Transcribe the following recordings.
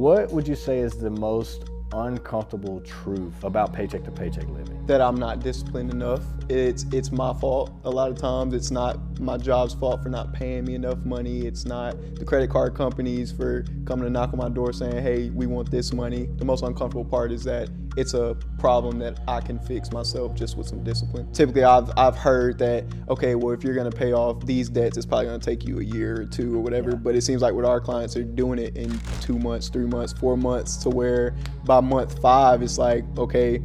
What would you say is the most uncomfortable truth about paycheck to paycheck living? That I'm not disciplined enough. It's my fault a lot of times. It's not my job's fault for not paying me enough money. It's not the credit card companies for coming to knock on my door saying, hey, we want this money. The most uncomfortable part is that it's a problem that I can fix myself just with some discipline. Typically, I've heard that, okay, well, if you're gonna pay off these debts, it's probably gonna take you a year or two or whatever, but it seems like with our clients, they're doing it in 2 months, 3 months, 4 months, to where by month 5, it's like, okay,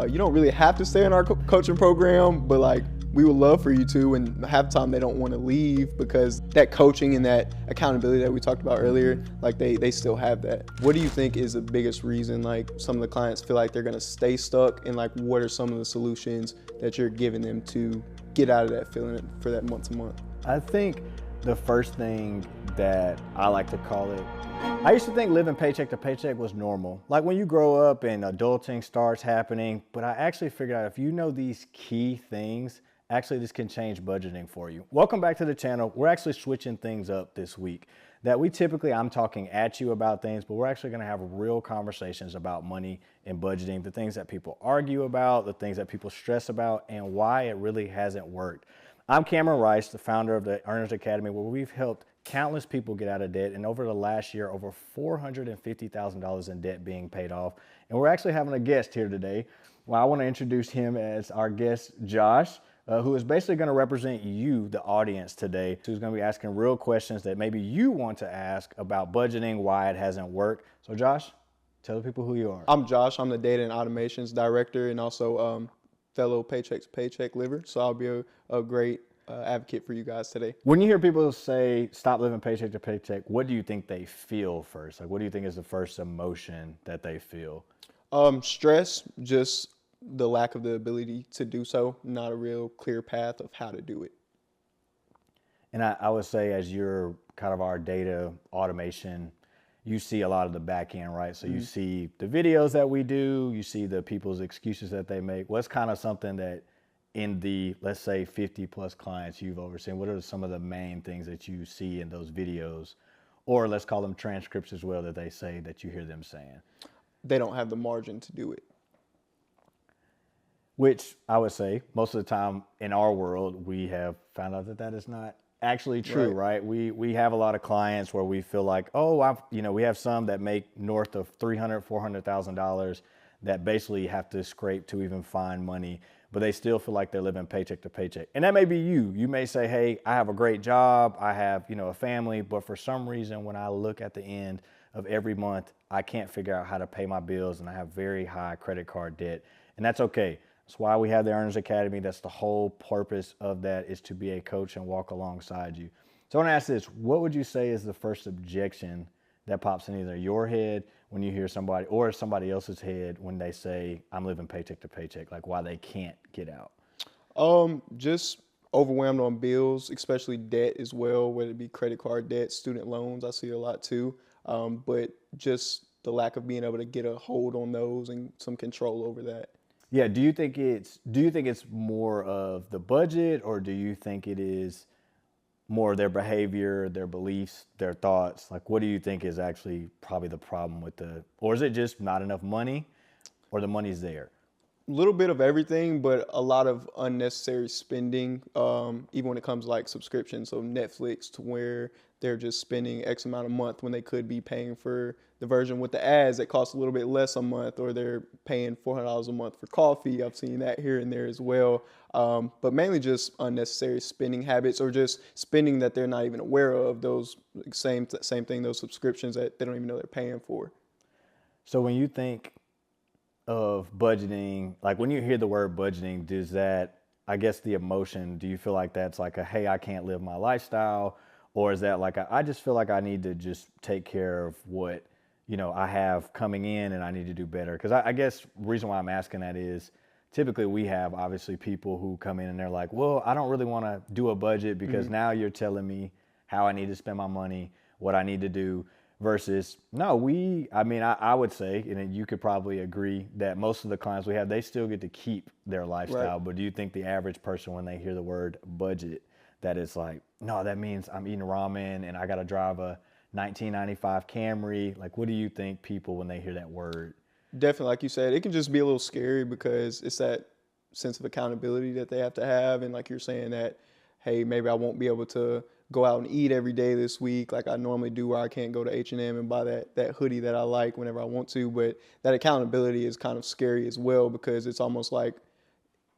you don't really have to stay in our coaching program, but like, we would love for you to, and half the time they don't want to leave because that coaching and that accountability that we talked about earlier, like they still have that. What do you think is the biggest reason like some of the clients feel like they're gonna stay stuck, and like what are some of the solutions that you're giving them to get out of that feeling for that month to month? I think the first thing that I like to call it, I used to think living paycheck to paycheck was normal. Like when you grow up and adulting starts happening, but I actually figured out if you know these key things, actually this can change budgeting for you. Welcome back to the channel. We're actually switching things up this week. That we typically, I'm talking at you about things, but we're actually gonna have real conversations about money and budgeting, the things that people argue about, the things that people stress about, and why it really hasn't worked. I'm Cameron Rice, the founder of the Earners Academy, where we've helped countless people get out of debt, and over the last year, over $450,000 in debt being paid off. And we're actually having a guest here today. Well, I want to introduce him as our guest, Josh, who is basically going to represent you, the audience today, who's going to be asking real questions that maybe you want to ask about budgeting, why it hasn't worked. So Josh, tell the people who you are. I'm Josh. I'm the data and automations director and also fellow paycheck to paycheck liver. So I'll be a great advocate for you guys today. When you hear people say stop living paycheck to paycheck, what do you think they feel first? Like, what do you think is the first emotion that they feel? Stress, just the lack of the ability to do so, not a real clear path of how to do it. And I would say, as you're kind of our data automation, you see a lot of the back end, right? So you see the videos that we do, you see the people's excuses that they make. What's kind of something that in the, let's say 50 plus clients you've overseen, what are some of the main things that you see in those videos, or let's call them transcripts as well, that they say that you hear them saying? They don't have the margin to do it. Which I would say most of the time in our world, we have found out that that is not actually true, right? We have a lot of clients where we feel like, oh, we have some that make north of $300,000, $400,000 that basically have to scrape to even find money, but they still feel like they're living paycheck to paycheck. And that may be you. You may say, hey, I have a great job, I have, a family, but for some reason, when I look at the end of every month, I can't figure out how to pay my bills, and I have very high credit card debt, and that's okay. That's why we have the Earners Academy. That's the whole purpose of that, is to be a coach and walk alongside you. So I want to ask this, what would you say is the first objection that pops in either your head when you hear somebody or somebody else's head when they say, I'm living paycheck to paycheck, like why they can't get out? Just overwhelmed on bills, especially debt as well, whether it be credit card debt, student loans, I see a lot too. But just the lack of being able to get a hold on those and some control over that. Yeah, do you think it's more of the budget, or do you think it is more their behavior, their beliefs, their thoughts? Like, what do you think is actually probably the problem with or is it just not enough money, or the money's there? A little bit of everything, but a lot of unnecessary spending, even when it comes to like subscriptions. So Netflix, to where they're just spending X amount a month when they could be paying for the version with the ads that costs a little bit less a month, or they're paying $400 a month for coffee. I've seen that here and there as well. But mainly just unnecessary spending habits, or just spending that they're not even aware of, those same thing, those subscriptions that they don't even know they're paying for. So when you think of budgeting, like when you hear the word budgeting, does that, I guess the emotion, do you feel like that's like a, hey, I can't live my lifestyle? Or is that like, I just feel like I need to just take care of what, I have coming in, and I need to do better? Because I guess the reason why I'm asking that is typically we have obviously people who come in and they're like, well, I don't really want to do a budget because now you're telling me how I need to spend my money, what I need to do. Versus, no, I would say, and you could probably agree, that most of the clients we have, they still get to keep their lifestyle. Right. But do you think the average person, when they hear the word budget, that it's like, no, that means I'm eating ramen and I got to drive a 1995 Camry? Like, what do you think people, when they hear that word? Definitely, like you said, it can just be a little scary because it's that sense of accountability that they have to have. And like you're saying that, hey, maybe I won't be able to go out and eat every day this week like I normally do, or I can't go to H&M and buy that hoodie that I like whenever I want to. But that accountability is kind of scary as well, because it's almost like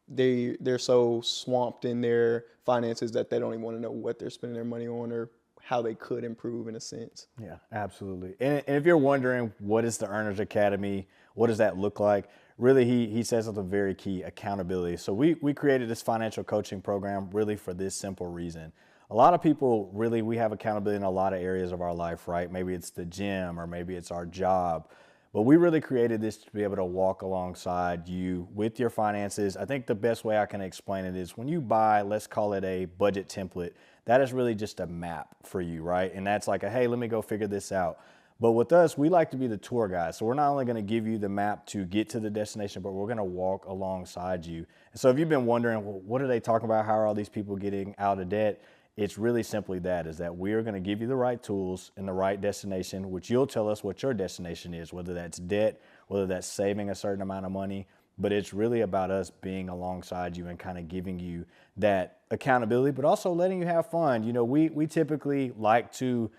they're so swamped in their finances that they don't even want to know what they're spending their money on or how they could improve in a sense. Yeah, absolutely. And if you're wondering what is the Earners Academy, what does that look like? Really, he says something very key: accountability. So we created this financial coaching program really for this simple reason. A lot of people really, we have accountability in a lot of areas of our life, right? Maybe it's the gym or maybe it's our job. But we really created this to be able to walk alongside you with your finances. I think the best way I can explain it is when you buy, let's call it a budget template, that is really just a map for you, right? And that's like hey, let me go figure this out. But with us, we like to be the tour guide. So we're not only going to give you the map to get to the destination, but we're going to walk alongside you. And so if you've been wondering, well, what are they talking about? How are all these people getting out of debt? It's really simply that, is that we are going to give you the right tools and the right destination, which you'll tell us what your destination is, whether that's debt, whether that's saving a certain amount of money. But it's really about us being alongside you and kind of giving you that accountability, but also letting you have fun. You know, we typically like to,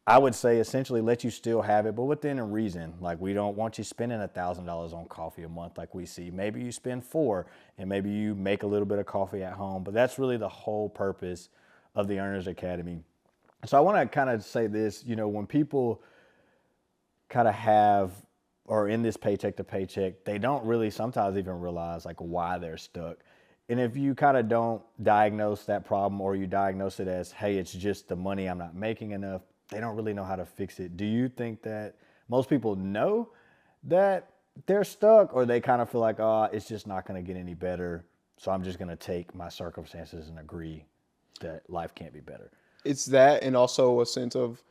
I would say, essentially let you still have it, but within a reason. Like, we don't want you spending $1,000 on coffee a month like we see. Maybe you spend $400, and maybe you make a little bit of coffee at home. But that's really the whole purpose of the Earners Academy. So I want to kind of say this, you know, when people kind of have or in this paycheck to paycheck, they don't really sometimes even realize like why they're stuck. And if you kind of don't diagnose that problem, or you diagnose it as, hey, it's just the money, I'm not making enough, they don't really know how to fix it. Do you think that most people know that they're stuck, or they kind of feel like, oh, it's just not going to get any better, so I'm just going to take my circumstances and agree that life can't be better? It's that, and also a sense of,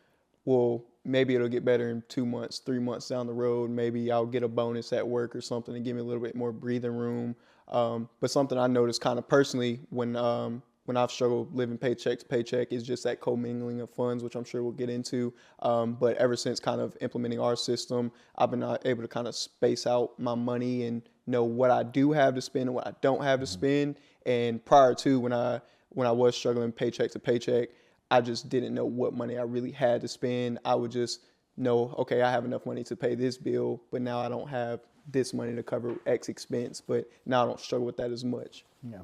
well, maybe it'll get better in 2 months, 3 months down the road. Maybe I'll get a bonus at work or something to give me a little bit more breathing room. But something I noticed kind of personally when I've struggled living paycheck to paycheck is just that commingling of funds, which I'm sure we'll get into. But ever since kind of implementing our system, I've been able to kind of space out my money and know what I do have to spend and what I don't have to spend. And prior to when I was struggling paycheck to paycheck, I just didn't know what money I really had to spend. I would just know, okay, I have enough money to pay this bill, but now I don't have this money to cover X expense, but now I don't struggle with that as much. Yeah,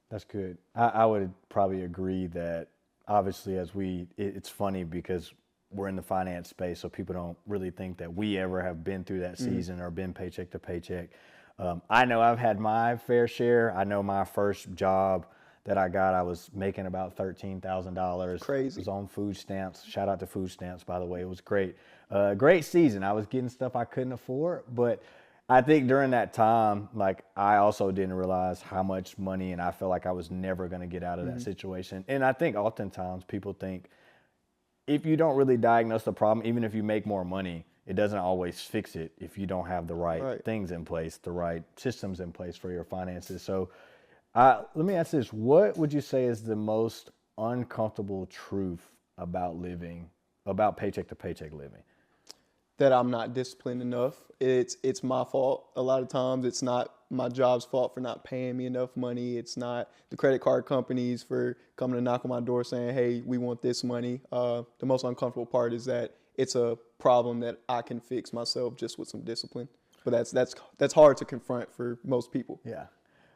that's good. I would probably agree that obviously it's funny because we're in the finance space, so people don't really think that we ever have been through that season or been paycheck to paycheck. I know I've had my fair share. I know my first job that I got, I was making about $13,000. Crazy. It was on food stamps. Shout out to food stamps, by the way. It was great. Great season. I was getting stuff I couldn't afford, but I think during that time, like, I also didn't realize how much money, and I felt like I was never going to get out of that situation. And I think oftentimes people think if you don't really diagnose the problem, even if you make more money, it doesn't always fix it if you don't have the right things in place, the right systems in place for your finances. So let me ask this. What would you say is the most uncomfortable truth about paycheck to paycheck living? That I'm not disciplined enough. It's my fault. A lot of times it's not my job's fault for not paying me enough money. It's not the credit card companies for coming to knock on my door saying, hey, we want this money. The most uncomfortable part is that it's a problem that I can fix myself just with some discipline. But that's hard to confront for most people. Yeah.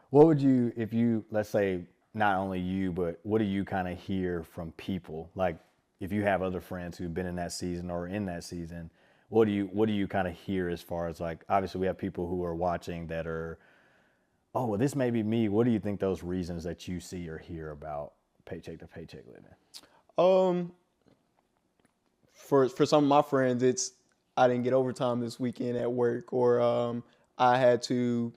What would you, if you, let's say, not only you, but what do you kind of hear from people? Like, if you have other friends who've been in that season or in that season, what do you kind of hear as far as, like, obviously we have people who are watching that are, oh, well, this may be me. What do you think those reasons that you see or hear about paycheck to paycheck living? For some of my friends, it's I didn't get overtime this weekend at work, or I had to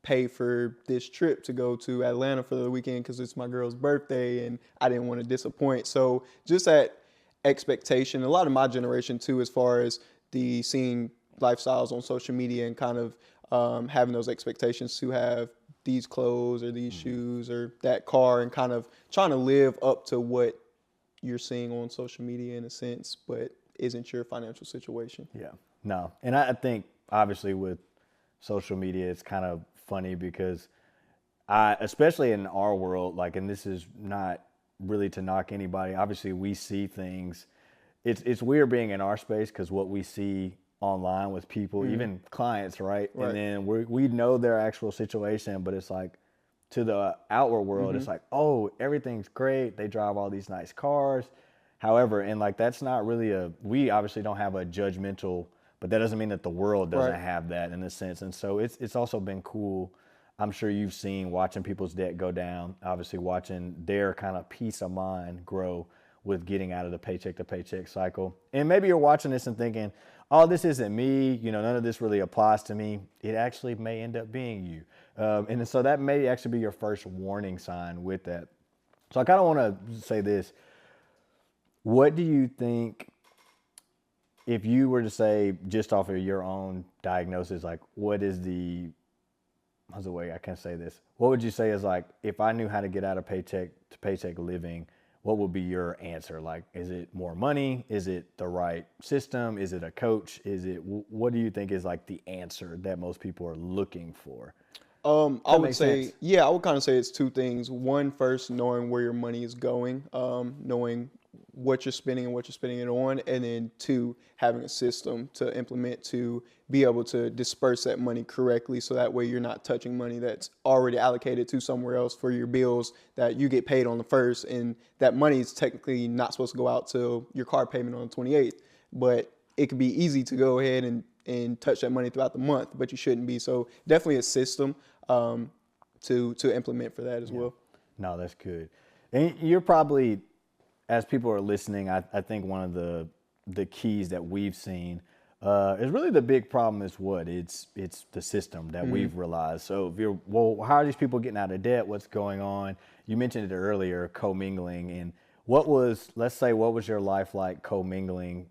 pay for this trip to go to Atlanta for the weekend because it's my girl's birthday and I didn't want to disappoint. So just that expectation, a lot of my generation too, as far as the seeing lifestyles on social media and kind of having those expectations to have these clothes or these shoes or that car, and kind of trying to live up to what you're seeing on social media in a sense, but isn't your financial situation. Yeah, no. And I think obviously with social media, it's kind of funny because especially in our world, like, and this is not really to knock anybody. Obviously, we see things. It's weird being in our space because what we see online with people, even clients, right? Right. And then we know their actual situation, but it's like to the outward world, it's like, oh, everything's great. They drive all these nice cars. However, and like that's not really we obviously don't have a judgmental, but that doesn't mean that the world doesn't Right. have that in a sense. And so it's also been cool. I'm sure you've seen watching people's debt go down, obviously watching their kind of peace of mind grow with getting out of the paycheck to paycheck cycle. And maybe you're watching this and thinking, oh, this isn't me. You know, none of this really applies to me. It actually may end up being you. And so that may actually be your first warning sign with that. So I kind of want to say this. What do you think, if you were to say just off of your own diagnosis, like what is how's the way I can say this? What would you say is like, if I knew how to get out of paycheck to paycheck living, what would be your answer? Like, is it more money? Is it the right system? Is it a coach? What do you think is like the answer that most people are looking for? I would makes say, sense. yeah, I would kind of say it's two things. One, first, knowing where your money is going, knowing what you're spending and what you're spending it on, and then two, having a system to implement to be able to disperse that money correctly, so that way you're not touching money that's already allocated to somewhere else for your bills that you get paid on the first, and that money is technically not supposed to go out till your car payment on the 28th, but it could be easy to go ahead and touch that money throughout the month, but you shouldn't be. So definitely a system to implement for that as well. No, that's good. And you're probably, as people are listening, I think one of the keys that we've seen is really the big problem is what? It's the system that we've realized. So if you're, well, how are these people getting out of debt? What's going on? You mentioned it earlier, commingling. And what was your life like commingling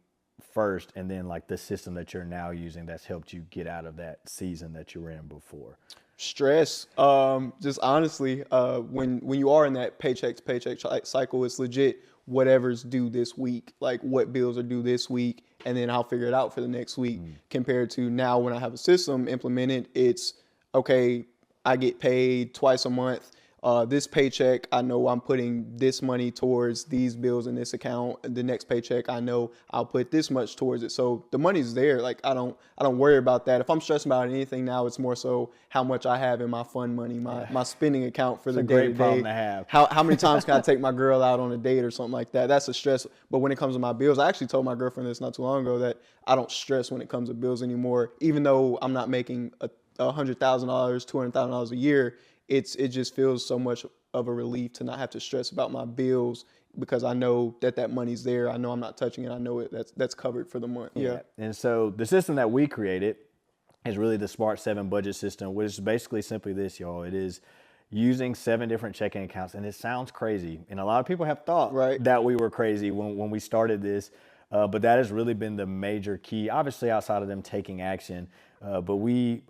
first, and then like the system that you're now using that's helped you get out of that season that you were in before? Stress. Just honestly, when you are in that paycheck to paycheck cycle, it's legit whatever's due this week, like what bills are due this week, and then I'll figure it out for the next week. Compared to now, when I have a system implemented, it's okay. I get paid twice a month. This paycheck, I know I'm putting this money towards these bills in this account. The next paycheck, I know I'll put this much towards it. So the money's there. Like I don't worry about that. If I'm stressing about anything now, it's more so how much I have in my fund money, my spending account for the day to day. Great problem to have. How many times can I take my girl out on a date or something like that? That's a stress. But when it comes to my bills, I actually told my girlfriend this not too long ago that I don't stress when it comes to bills anymore. Even though I'm not making $100,000, $200,000 a year, it just feels so much of a relief to not have to stress about my bills because I know that money's there. I know I'm not touching it. I know that's covered for the month. Yeah. And so the system that we created is really the Smart 7 budget system, which is basically simply this, y'all. It is using 7 different checking accounts. And it sounds crazy. And a lot of people have thought that we were crazy when we started this. But that has really been the major key, obviously outside of them taking action. But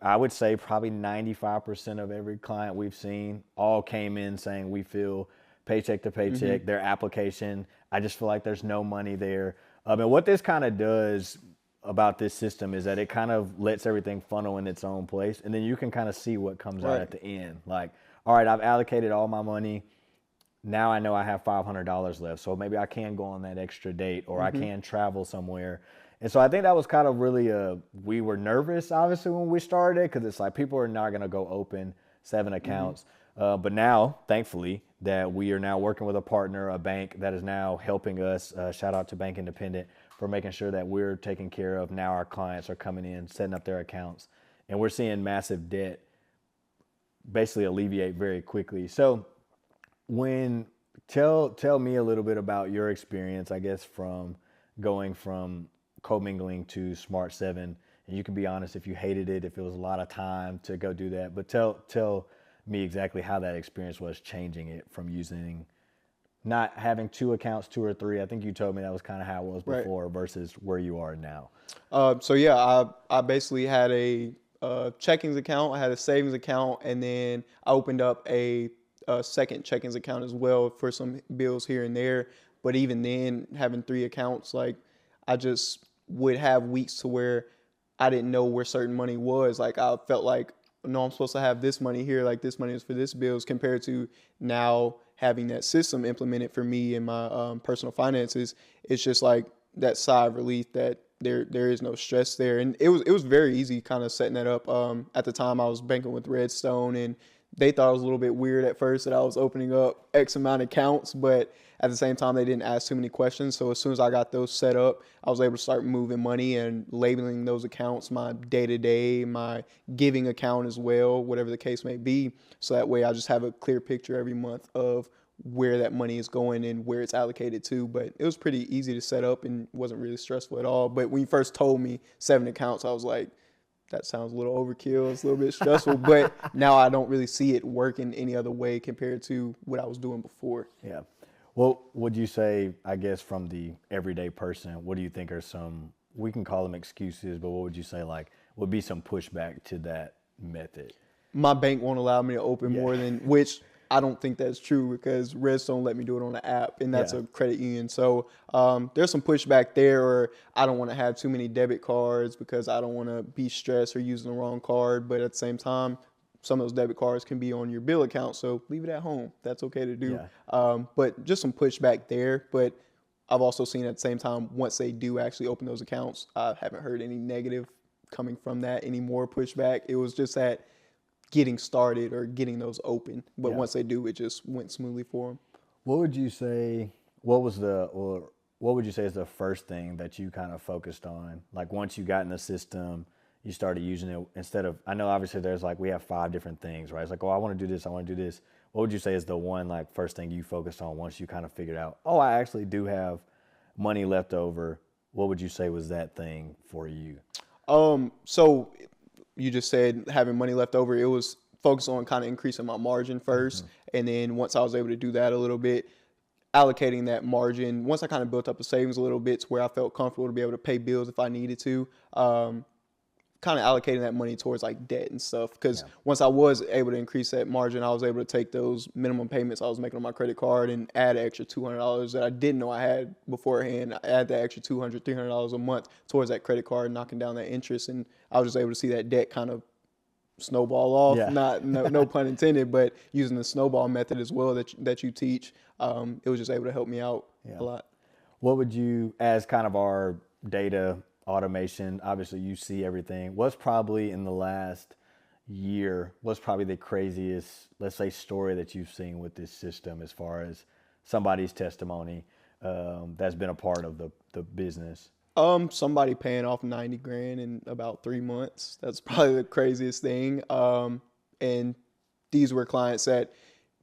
I would say probably 95% of every client we've seen all came in saying we feel paycheck to paycheck, their application, I just feel like there's no money there. And what this kind of does about this system is that it kind of lets everything funnel in its own place. And then you can kind of see what comes out at the end. Like, all right, I've allocated all my money. Now I know I have $500 left. So maybe I can go on that extra date, or I can travel somewhere. And so I think that was kind of really we were nervous, obviously, when we started, because it's like people are not going to go open 7 accounts. But now, thankfully, that we are now working with a partner, a bank that is now helping us, shout out to Bank Independent, for making sure that we're taking care of now our clients are coming in, setting up their accounts. And we're seeing massive debt basically alleviate very quickly. So tell me a little bit about your experience, I guess, from going from commingling to Smart 7. And you can be honest if you hated it, if it was a lot of time to go do that. But tell me exactly how that experience was changing it from using, not having 2 accounts, 2 or 3. I think you told me that was kind of how it was before versus where you are now. So yeah, I basically had a checkings account, I had a savings account, and then I opened up a second checkings account as well for some bills here and there. But even then, having 3 accounts, like I just would have weeks to where I didn't know where certain money was. Like I felt like, no, I'm supposed to have this money here. Like this money is for this bills, compared to now having that system implemented for me in my personal finances. It's just like that sigh of relief that there is no stress there. And it was very easy kind of setting that up. At the time I was banking with Redstone, and they thought it was a little bit weird at first that I was opening up X amount of accounts, but at the same time, they didn't ask too many questions. So as soon as I got those set up, I was able to start moving money and labeling those accounts my day-to-day, my giving account as well, whatever the case may be. So that way I just have a clear picture every month of where that money is going and where it's allocated to. But it was pretty easy to set up and wasn't really stressful at all. But when you first told me 7 accounts, I was like, that sounds a little overkill. It's a little bit stressful, but now I don't really see it working any other way compared to what I was doing before. Yeah. Well, would you say, I guess, from the everyday person, what do you think are some, we can call them excuses, but what would you say, like, would be some pushback to that method? My bank won't allow me to open more than, which I don't think that's true, because Redstone let me do it on the app, and that's a credit union. So there's some pushback there, or I don't want to have too many debit cards because I don't want to be stressed or using the wrong card. But at the same time, some of those debit cards can be on your bill account, so leave it at home. That's okay to do. But just some pushback there. But I've also seen at the same time, once they do actually open those accounts, I haven't heard any negative coming from that, any more pushback. It was just that getting started or getting those open. But once they do, it just went smoothly for them. What would you say, what would you say is the first thing that you kind of focused on? Like once you got in the system, you started using it instead of, I know obviously there's like, we have 5 different things, right? It's like, oh, I want to do this, I want to do this. What would you say is the one like first thing you focused on once you kind of figured out, oh, I actually do have money left over? What would you say was that thing for you? So you just said having money left over. It was focused on kind of increasing my margin first. And then once I was able to do that a little bit, allocating that margin, once I kind of built up the savings a little bit to where I felt comfortable to be able to pay bills if I needed to, kind of allocating that money towards like debt and stuff. Because once I was able to increase that margin, I was able to take those minimum payments I was making on my credit card and add an extra $200 that I didn't know I had beforehand. I add that extra $200, $300 a month towards that credit card, knocking down that interest. And I was just able to see that debt kind of snowball off. No pun intended, but using the snowball method as well that you teach, it was just able to help me out a lot. What would you, as kind of our data automation, obviously you see everything, what's probably in the last year, what's probably the craziest, let's say, story that you've seen with this system as far as somebody's testimony that's been a part of the business? Somebody paying off 90 grand in about 3 months. That's probably the craziest thing. And these were clients that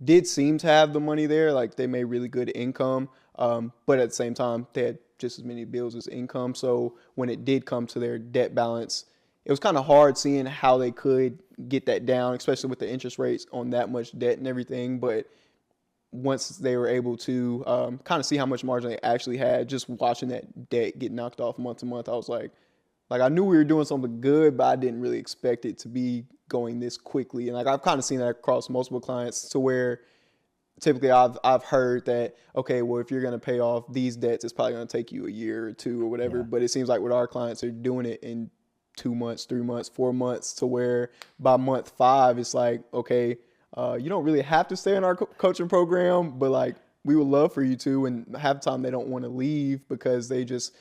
did seem to have the money there, like they made really good income, but at the same time they had just as many bills as income. So when it did come to their debt balance, it was kind of hard seeing how they could get that down, especially with the interest rates on that much debt and everything. But once they were able to kind of see how much margin they actually had, just watching that debt get knocked off month to month, I was like I knew we were doing something good, but I didn't really expect it to be going this quickly. And like I've kind of seen that across multiple clients, to where typically I've heard that, okay, well, if you're going to pay off these debts, it's probably going to take you a year or 2 or whatever. But it seems like with our clients, they're doing it in 2 months, 3 months, 4 months, to where by month 5, it's like, okay, you don't really have to stay in our coaching program, but like we would love for you to. And half the time they don't want to leave because they just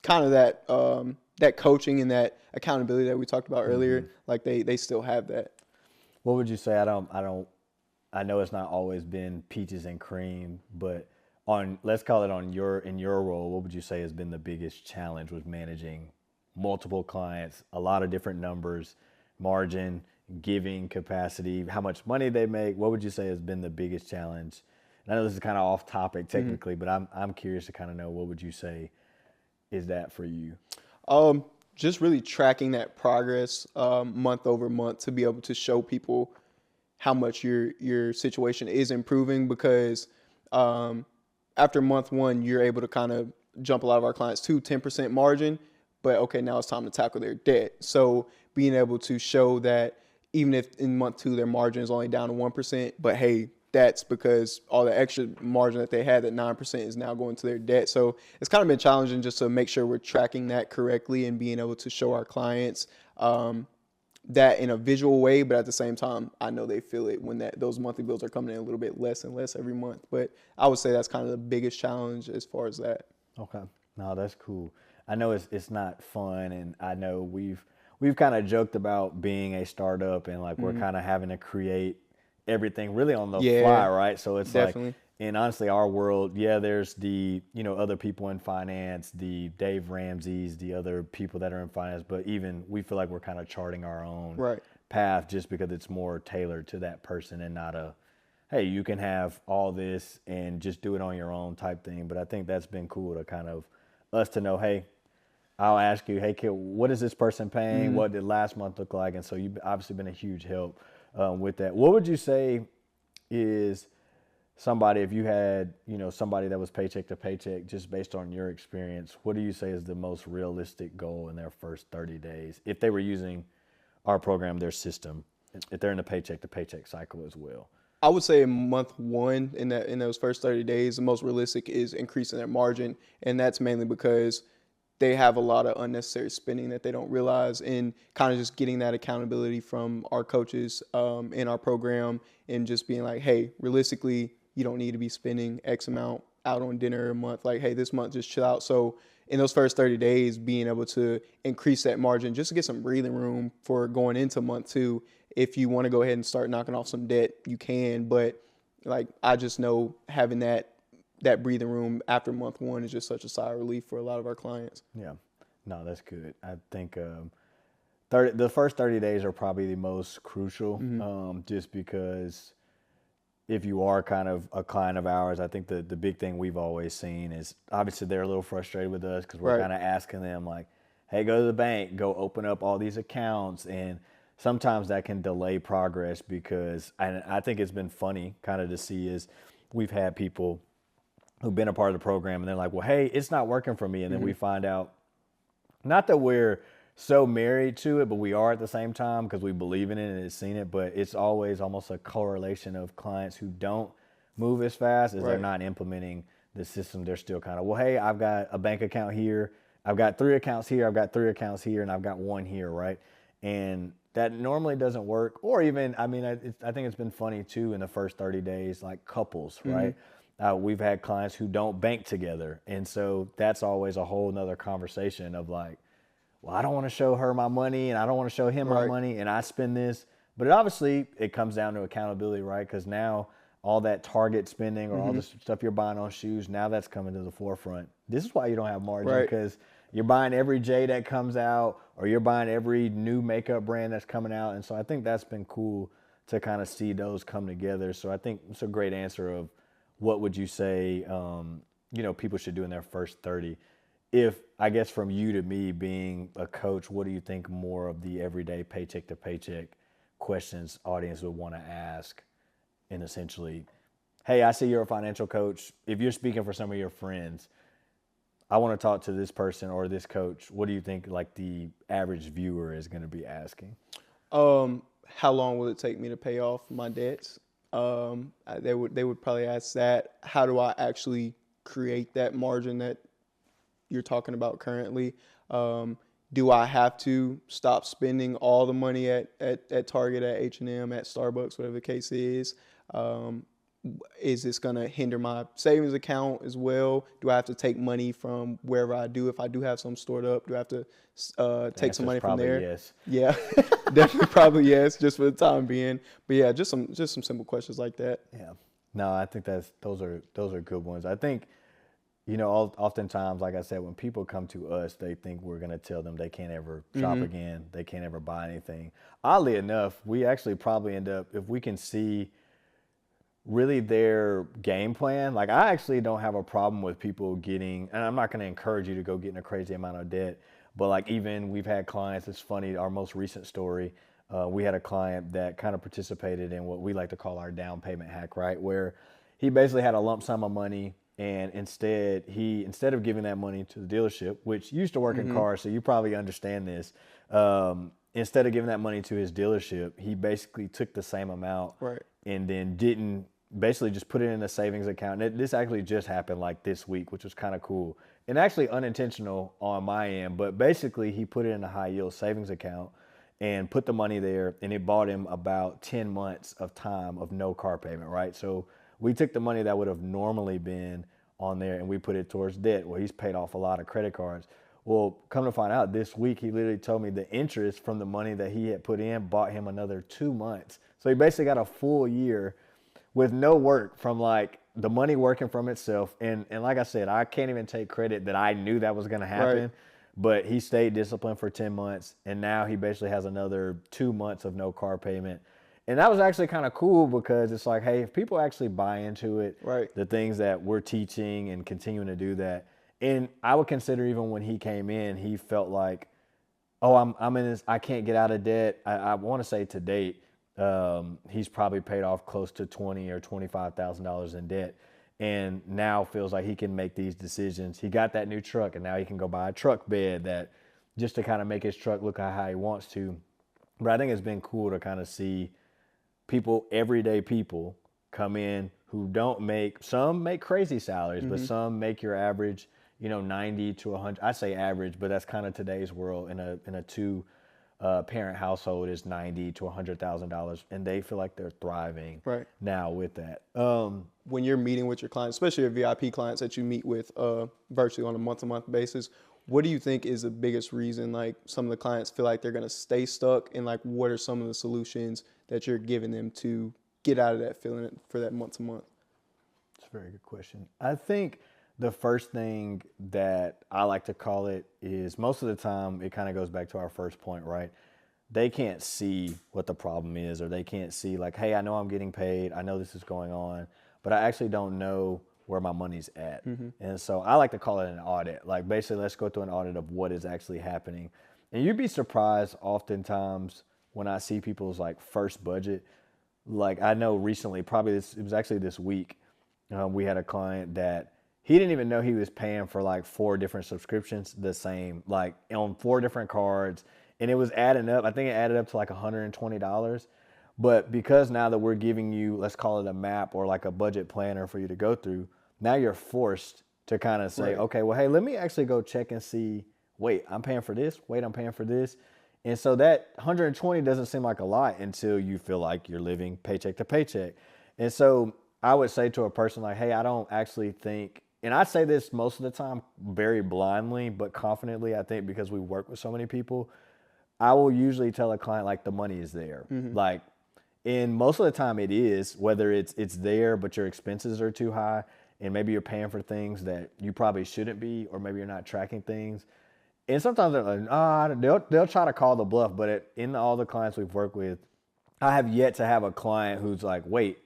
kind of that coaching and that accountability that we talked about earlier, like they still have that. What would you say? I know it's not always been peaches and cream, but let's call it in your role, what would you say has been the biggest challenge with managing multiple clients, a lot of different numbers, margin, giving capacity, how much money they make? What would you say has been the biggest challenge? And I know this is kind of off topic technically, but I'm curious to kind of know, what would you say is that for you? Just really tracking that progress month over month, to be able to show people how much your situation is improving. Because after month 1, you're able to kind of jump a lot of our clients to 10% margin, but okay, now it's time to tackle their debt. So being able to show that even if in month 2 their margin is only down to 1%, but hey, that's because all the extra margin that they had, that 9%, is now going to their debt. So it's kind of been challenging just to make sure we're tracking that correctly and being able to show our clients that in a visual way. But at the same time, I know they feel it when those monthly bills are coming in a little bit less and less every month. But I would say that's kind of the biggest challenge as far as that. Okay. No, that's cool. I know it's not fun, and I know we've kind of joked about being a startup and like we're kind of having to create everything really on the fly, right? So it's definitely. like, and honestly, our world, there's the, other people in finance, the Dave Ramseys, the other people that are in finance, but even we feel like we're kind of charting our own path just because it's more tailored to that person and not a, hey, you can have all this and just do it on your own type thing. But I think that's been cool to kind of us to know, hey, I'll ask you, hey, kid, what is this person paying? What did last month look like? And so you've obviously been a huge help with that. What would you say is somebody, if you had, somebody that was paycheck to paycheck, just based on your experience, what do you say is the most realistic goal in their first 30 days? If they were using our program, their system, if they're in the paycheck to paycheck cycle as well? I would say in month one, in those first 30 days, the most realistic is increasing their margin. And that's mainly because they have a lot of unnecessary spending that they don't realize, and kind of just getting that accountability from our coaches in our program, and just being like, hey, realistically, you don't need to be spending X amount out on dinner a month. Like, hey, this month, just chill out. So in those first 30 days, being able to increase that margin just to get some breathing room for going into month two. If you want to go ahead and start knocking off some debt, you can. But like, I just know having that breathing room after month one is just such a sigh of relief for a lot of our clients. Yeah, no, that's good. I think the first 30 days are probably the most crucial, just because if you are kind of a client of ours, I think the big thing we've always seen is obviously they're a little frustrated with us because we're kind of asking them like, hey, go to the bank, go open up all these accounts. And sometimes that can delay progress because I think it's been funny kind of to see is we've had people who've been a part of the program and they're like, well, hey, it's not working for me. And then we find out, not that we're so married to it, but we are at the same time because we believe in it and have seen it. But it's always almost a correlation of clients who don't move as fast as they're not implementing the system. They're still kind of, well, hey, I've got a bank account here. I've got 3 accounts here. I've got 3 accounts here, and I've got 1 here, right? And that normally doesn't work. Or even, I mean, I think it's been funny too in the first 30 days, like couples, right? We've had clients who don't bank together. And so that's always a whole nother conversation of like, well, I don't want to show her my money and I don't want to show him my money and I spend this. But obviously it comes down to accountability, right? Because now all that Target spending or all the stuff you're buying on shoes, now that's coming to the forefront. This is why you don't have margin, because you're buying every J that comes out or you're buying every new makeup brand that's coming out. And so I think that's been cool to kind of see those come together. So I think it's a great answer of what would you say, people should do in their first 30. If, I guess from you to me being a coach, what do you think more of the everyday paycheck to paycheck questions audience would want to ask? And essentially, hey, I see you're a financial coach. If you're speaking for some of your friends, I want to talk to this person or this coach. What do you think like the average viewer is going to be asking? How long will it take me to pay off my debts? They would probably ask that. How do I actually create that margin that you're talking about currently? Do I have to stop spending all the money at Target, at H&M, at Starbucks, whatever the case is? Is this going to hinder my savings account as well? Do I have to take money from wherever I do? If I do have some stored up, do I have to take some money from there? Yes. Yeah, definitely probably yes, just for the time being. But yeah, just some simple questions like that. Yeah. No, I think those are good ones. I think, oftentimes, like I said, when people come to us, they think we're going to tell them they can't ever shop again. They can't ever buy anything. Oddly enough, we actually probably end up, if we can see really their game plan. Like I actually don't have a problem with people getting, and I'm not going to encourage you to go get in a crazy amount of debt, but like even we've had clients, it's funny, our most recent story, we had a client that kind of participated in what we like to call our down payment hack, right? Where he basically had a lump sum of money, and instead of giving that money to the dealership, which used to work in cars, so you probably understand this, instead of giving that money to his dealership, he basically took the same amount and then didn't basically just put it in a savings account. And this actually just happened like this week, which was kind of cool and actually unintentional on my end. But basically, he put it in a high yield savings account and put the money there, and it bought him about 10 months of time of no car payment, right? So we took the money that would have normally been on there and we put it towards debt. Well, he's paid off a lot of credit cards. Well, come to find out, this week he literally told me the interest from the money that he had put in bought him another 2 months. So he basically got a full year with no work from like the money working from itself. And like I said, I can't even take credit that I knew that was going to happen. Right. But he stayed disciplined for 10 months, and now he basically has another 2 months of no car payment. And that was actually kind of cool because it's like, hey, if people actually buy into it, Right. the things that we're teaching and continuing to do that. And I would consider even when he came in, he felt like, oh, I'm in this, I can't get out of debt. I want to say to date, he's probably paid off close to $20,000 or $25,000 in debt. And now feels like he can make these decisions. He got that new truck, and now he can go buy a truck bed that just to kind of make his truck look how he wants to. But I think it's been cool to kind of see people, everyday people, come in who don't make, some make crazy salaries, but some make your average, 90 to 100. I say average, but that's kind of today's world. In a two parent household is $90,000 to $100,000, and they feel like they're thriving Right. now with that. When you're meeting with your clients, especially your VIP clients that you meet with virtually on a month-to-month basis, what do you think is the biggest reason like some of the clients feel like they're going to stay stuck, and like what are some of the solutions that you're giving them to get out of that feeling for that month-to-month? It's a very good question. I think the first thing that I like to call it is most of the time it kind of goes back to our first point, right? They can't see what the problem is, or they can't see like, hey, I know I'm getting paid, I know this is going on, but I actually don't know where my money's at. And so I like to call it an audit. Like basically, let's go through an audit of what is actually happening. And you'd be surprised oftentimes when I see people's like first budget. Like I know recently, it was actually this week, we had a client that he didn't even know he was paying for like 4 different subscriptions the same, like on 4 different cards. And it was adding up. I think it added up to like $120. But because now that we're giving you, let's call it a map or like a budget planner for you to go through, now you're forced to kind of say, Right. okay, well, hey, let me actually go check and see, wait, I'm paying for this. Wait, I'm paying for this. And so that 120 doesn't seem like a lot until you feel like you're living paycheck to paycheck. And so I would say to a person like, hey, I don't actually think, and I say this most of the time very blindly, but confidently, I think because we work with so many people, I will usually tell a client like the money is there. Like, and most of the time it is, whether it's there, but your expenses are too high, and maybe you're paying for things that you probably shouldn't be, or maybe you're not tracking things. And sometimes they're like, they'll try to call the bluff, but in all the clients we've worked with, I have yet to have a client who's like, wait,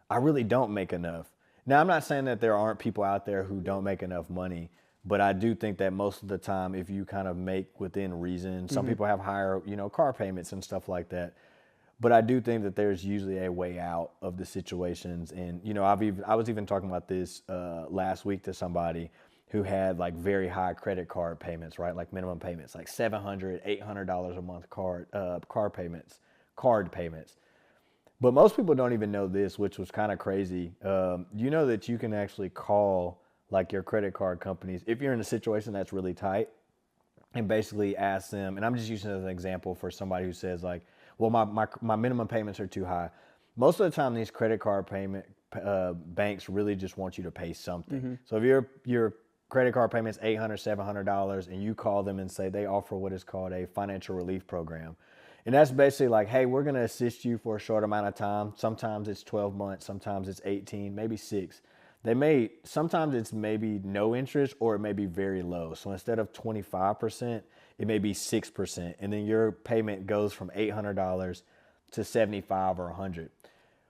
I really don't make enough. Now, I'm not saying that there aren't people out there who don't make enough money, but I do think that most of the time, if you kind of make within reason, some people have higher, car payments and stuff like that. But I do think that there's usually a way out of the situations. And, I was even talking about this last week to somebody who had like very high credit card payments, right? Like minimum payments, like $700, $800 a month card payments. But most people don't even know this, which was kind of crazy. You know that you can actually call like your credit card companies if you're in a situation that's really tight, and basically ask them, and I'm just using it as an example for somebody who says like, well, my minimum payments are too high. Most of the time, these credit card payment banks really just want you to pay something. So if your credit card payment's $800, $700, and you call them and say they offer what is called a financial relief program. And that's basically like, hey, we're going to assist you for a short amount of time. Sometimes it's 12 months, sometimes it's 18, maybe 6. Sometimes it's maybe no interest, or it may be very low. So instead of 25%, it may be 6%. And then your payment goes from $800 to $75 or $100.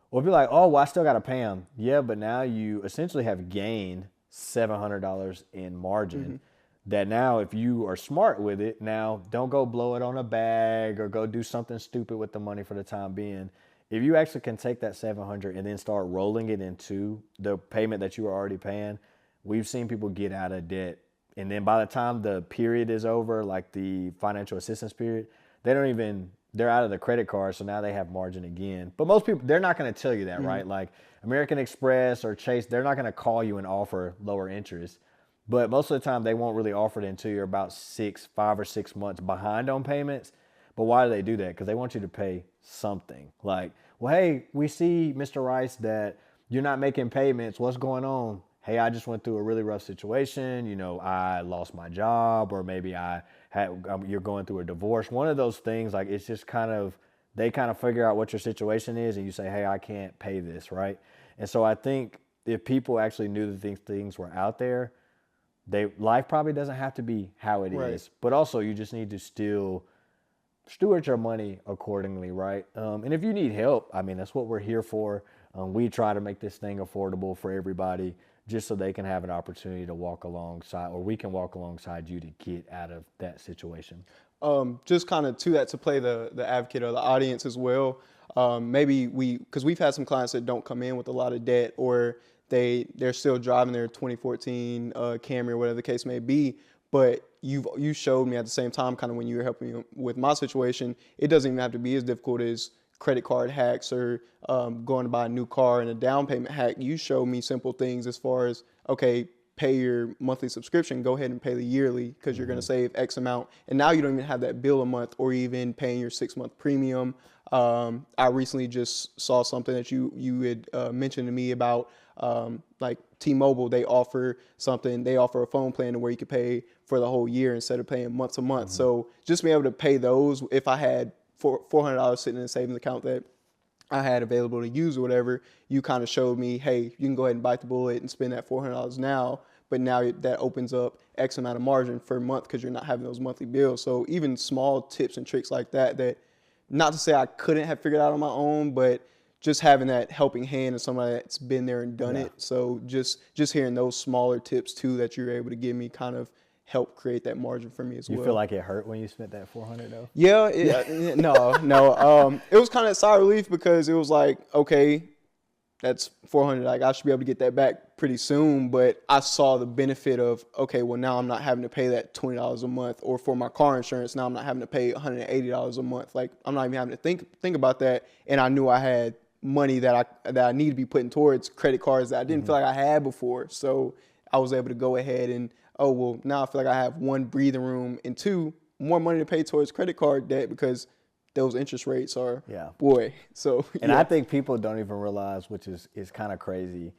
Well, if you're like, oh, well, I still got to pay them. Yeah, but now you essentially have gained $700 in margin. That now, if you are smart with it, now don't go blow it on a bag or go do something stupid with the money for the time being. If you actually can take that $700 and then start rolling it into the payment that you were already paying, we've seen people get out of debt. And then by the time the period is over, like the financial assistance period, they're out of the credit card, so now they have margin again. But most people, they're not going to tell you that, right? Like American Express or Chase, they're not going to call you and offer lower interest. But most of the time, they won't really offer it until you're about 5 or 6 months behind on payments. But why do they do that? Because they want you to pay something. Like, well, hey, we see, Mr. Rice, that you're not making payments. What's going on? Hey, I just went through a really rough situation. You know, I lost my job, or maybe you're going through a divorce. One of those things, like, it's just they kind of figure out what your situation is, and you say, hey, I can't pay this, right? And so I think if people actually knew that these things were out there, life probably doesn't have to be how it is. But also, you just need to still steward your money accordingly, right? And if you need help, I mean, that's what we're here for. We try to make this thing affordable for everybody, just so they can have an opportunity to walk alongside, or we can walk alongside you to get out of that situation. Just kind of to play the advocate or the audience as well. Maybe because we've had some clients that don't come in with a lot of debt, or they're still driving their 2014 Camry or whatever the case may be. But you showed me at the same time, kind of when you were helping me with my situation, it doesn't even have to be as difficult as credit card hacks or going to buy a new car and a down payment hack. You showed me simple things as far as, okay, pay your monthly subscription, go ahead and pay the yearly because you're going to save X amount. And now you don't even have that bill a month, or even paying your 6-month premium. I recently just saw something that you had mentioned to me about like T-Mobile. They offer a phone plan where you could pay for the whole year instead of paying month to month. So just being able to pay those, if I had $400 sitting in a savings account that I had available to use or whatever, you kind of showed me, hey, you can go ahead and bite the bullet and spend that $400 now, but now that opens up X amount of margin for a month because you're not having those monthly bills. So even small tips and tricks like that, not to say I couldn't have figured out on my own, but just having that helping hand of somebody that's been there and done it. So just hearing those smaller tips too that you're able to give me kind of help create that margin for me as well. You feel like it hurt when you spent that $400 though? Yeah, no. It was kind of sigh of relief because it was like, okay, that's $400. Like, I should be able to get that back pretty soon. But I saw the benefit of, okay, well, now I'm not having to pay that $20 a month, or for my car insurance, now I'm not having to pay $180 a month. Like, I'm not even having to think about that. And I knew I had money that I need to be putting towards credit cards that I didn't feel like I had before. So I was able to go ahead and, oh, well, now I feel like I have one, breathing room, and two, more money to pay towards credit card debt because those interest rates are, boy. So, and I think people don't even realize, which is kind of crazy.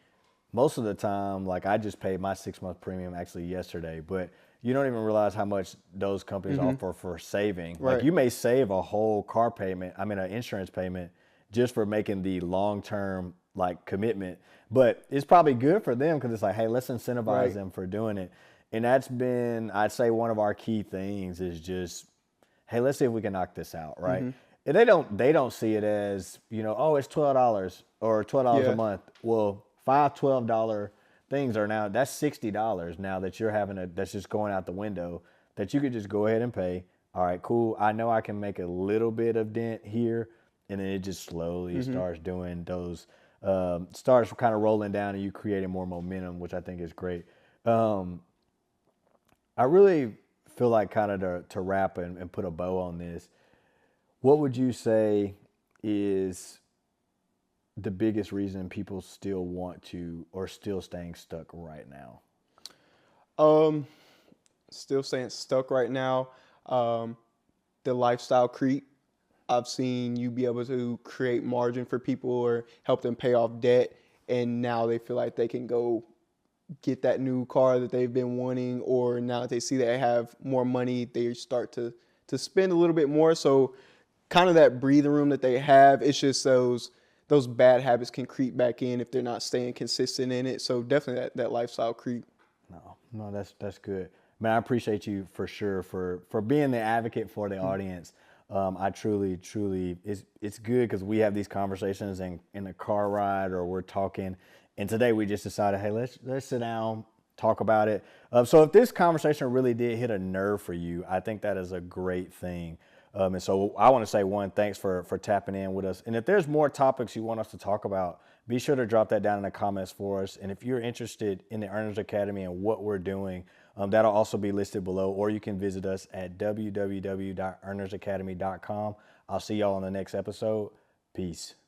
Most of the time, like, I just paid my 6-month premium actually yesterday, but you don't even realize how much those companies offer for saving. Right. Like, you may save a whole an insurance payment just for making the long-term, like, commitment. But it's probably good for them because it's like, hey, let's incentivize them for doing it. And that's been, I'd say, one of our key things is just, hey, let's see if we can knock this out, right? And they don't see it as, oh, it's $12 or $12 a month. Well, 5 $12 things are now, that's $60 now that that's just going out the window, that you could just go ahead and pay. All right, cool. I know I can make a little bit of dent here, and then it just slowly starts doing those, starts kind of rolling down, and you creating more momentum, which I think is great. I really feel like, kind of to wrap and put a bow on this, what would you say is the biggest reason people still want to, or still staying stuck right now? Still staying stuck right now. The lifestyle creep. I've seen you be able to create margin for people or help them pay off debt, and now they feel like they can go get that new car that they've been wanting, or now that they see that they have more money, they start to spend a little bit more. So kind of that breathing room that they have, it's just those bad habits can creep back in if they're not staying consistent in it. So definitely that lifestyle creep. No, that's good. Man, I appreciate you for sure for being the advocate for the audience. I truly, it's good because we have these conversations in a car ride, or we're talking. And today we just decided, hey, let's sit down, talk about it. So if this conversation really did hit a nerve for you, I think that is a great thing. And so I want to say, one, thanks for tapping in with us. And if there's more topics you want us to talk about, be sure to drop that down in the comments for us. And if you're interested in the Earners Academy and what we're doing, That'll also be listed below, or you can visit us at www.earnersacademy.com. I'll see y'all on the next episode. Peace.